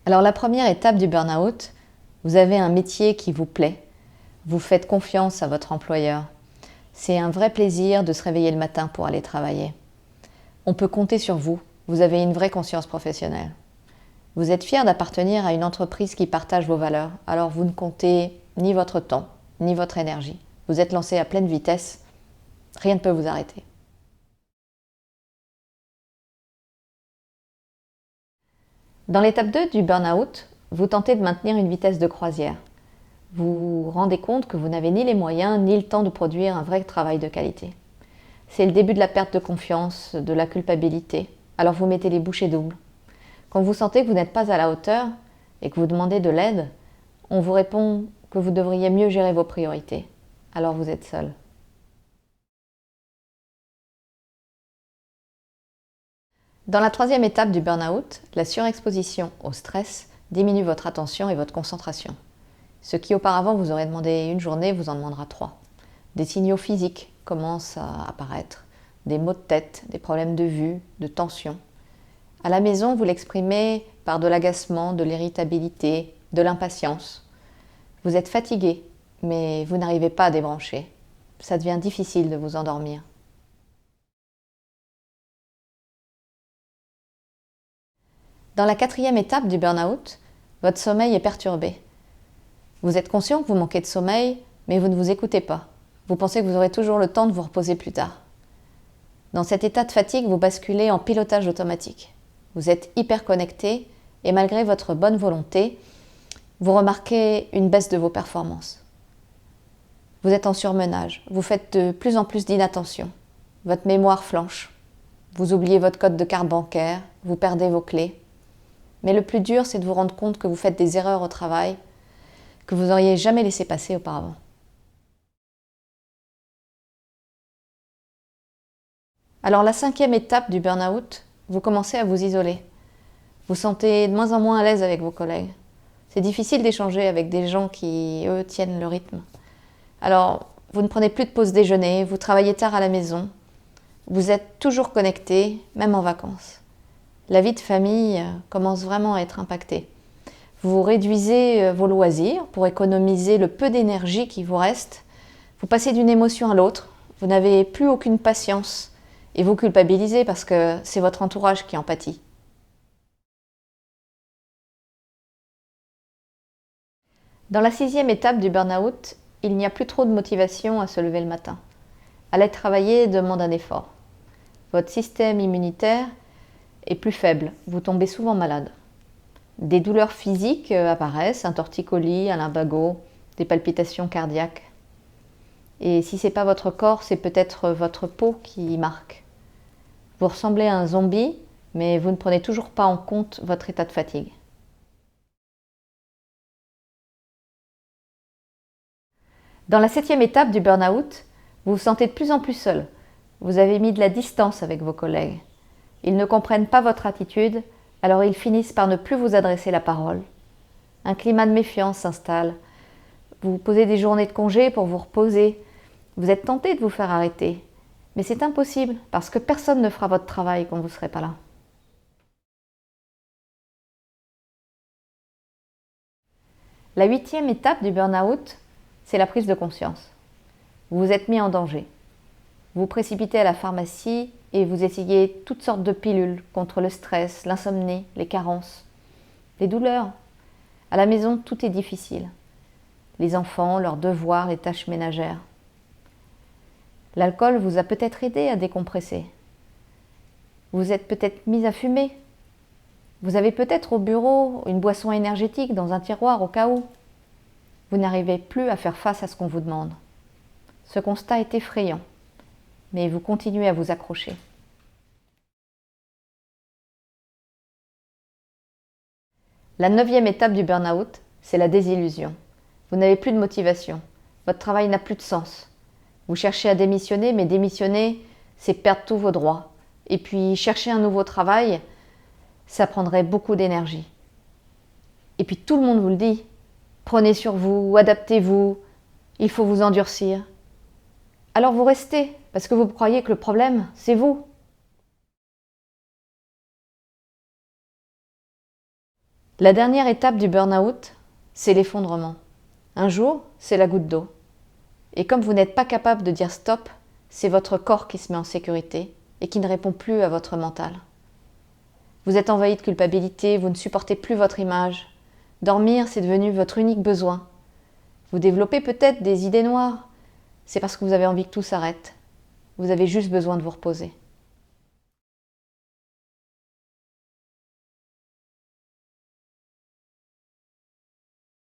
Alors la première étape du burn-out, vous avez un métier qui vous plaît, vous faites confiance à votre employeur. C'est un vrai plaisir de se réveiller le matin pour aller travailler. On peut compter sur vous, vous avez une vraie conscience professionnelle. Vous êtes fier d'appartenir à une entreprise qui partage vos valeurs, alors vous ne comptez ni votre temps, ni votre énergie. Vous êtes lancé à pleine vitesse, rien ne peut vous arrêter. Dans l'étape 2 du burn-out, vous tentez de maintenir une vitesse de croisière. Vous vous rendez compte que vous n'avez ni les moyens ni le temps de produire un vrai travail de qualité. C'est le début de la perte de confiance, de la culpabilité. Alors vous mettez les bouchées doubles. Quand vous sentez que vous n'êtes pas à la hauteur et que vous demandez de l'aide, on vous répond que vous devriez mieux gérer vos priorités. Alors vous êtes seul. Dans la troisième étape du burn-out, la surexposition au stress diminue votre attention et votre concentration. Ce qui auparavant vous aurait demandé une journée vous en demandera 3. Des signaux physiques commencent à apparaître, des maux de tête, des problèmes de vue, de tension. À la maison, vous l'exprimez par de l'agacement, de l'irritabilité, de l'impatience. Vous êtes fatigué, mais vous n'arrivez pas à débrancher. Ça devient difficile de vous endormir. Dans la quatrième étape du burn-out, votre sommeil est perturbé. Vous êtes conscient que vous manquez de sommeil, mais vous ne vous écoutez pas. Vous pensez que vous aurez toujours le temps de vous reposer plus tard. Dans cet état de fatigue, vous basculez en pilotage automatique. Vous êtes hyper connecté et malgré votre bonne volonté, vous remarquez une baisse de vos performances. Vous êtes en surmenage, vous faites de plus en plus d'inattention. Votre mémoire flanche. Vous oubliez votre code de carte bancaire, vous perdez vos clés. Mais le plus dur, c'est de vous rendre compte que vous faites des erreurs au travail que vous n'auriez jamais laissé passer auparavant. Alors la cinquième étape du burn-out, vous commencez à vous isoler. Vous sentez de moins en moins à l'aise avec vos collègues. C'est difficile d'échanger avec des gens qui, eux, tiennent le rythme. Alors, vous ne prenez plus de pause déjeuner, vous travaillez tard à la maison. Vous êtes toujours connecté, même en vacances. La vie de famille commence vraiment à être impactée. Vous réduisez vos loisirs pour économiser le peu d'énergie qui vous reste. Vous passez d'une émotion à l'autre. Vous n'avez plus aucune patience. Et vous culpabilisez parce que c'est votre entourage qui en pâtit. Dans la sixième étape du burn-out, il n'y a plus trop de motivation à se lever le matin. Aller travailler demande un effort. Votre système immunitaire est plus faible. Vous tombez souvent malade. Des douleurs physiques apparaissent, un torticolis, un lumbago, des palpitations cardiaques. Et si ce n'est pas votre corps, c'est peut-être votre peau qui marque. Vous ressemblez à un zombie, mais vous ne prenez toujours pas en compte votre état de fatigue. Dans la septième étape du burn-out, vous vous sentez de plus en plus seul. Vous avez mis de la distance avec vos collègues. Ils ne comprennent pas votre attitude, alors ils finissent par ne plus vous adresser la parole. Un climat de méfiance s'installe. Vous posez des journées de congé pour vous reposer. Vous êtes tenté de vous faire arrêter. Mais c'est impossible, parce que personne ne fera votre travail quand vous ne serez pas là. La huitième étape du burn-out, c'est la prise de conscience. Vous vous êtes mis en danger. Vous vous précipitez à la pharmacie et vous essayez toutes sortes de pilules contre le stress, l'insomnie, les carences, les douleurs. À la maison, tout est difficile. Les enfants, leurs devoirs, les tâches ménagères. L'alcool vous a peut-être aidé à décompresser. Vous êtes peut-être mis à fumer. Vous avez peut-être au bureau une boisson énergétique dans un tiroir au cas où. Vous n'arrivez plus à faire face à ce qu'on vous demande. Ce constat est effrayant, mais vous continuez à vous accrocher. La neuvième étape du burn-out, c'est la désillusion. Vous n'avez plus de motivation. Votre travail n'a plus de sens. Vous cherchez à démissionner, mais démissionner, c'est perdre tous vos droits. Et puis, chercher un nouveau travail, ça prendrait beaucoup d'énergie. Et puis, tout le monde vous le dit. Prenez sur vous, adaptez-vous, il faut vous endurcir. Alors vous restez, parce que vous croyez que le problème, c'est vous. La dernière étape du burn-out, c'est l'effondrement. Un jour, c'est la goutte d'eau. Et comme vous n'êtes pas capable de dire stop, c'est votre corps qui se met en sécurité et qui ne répond plus à votre mental. Vous êtes envahi de culpabilité, vous ne supportez plus votre image. Dormir, c'est devenu votre unique besoin. Vous développez peut-être des idées noires. C'est parce que vous avez envie que tout s'arrête. Vous avez juste besoin de vous reposer.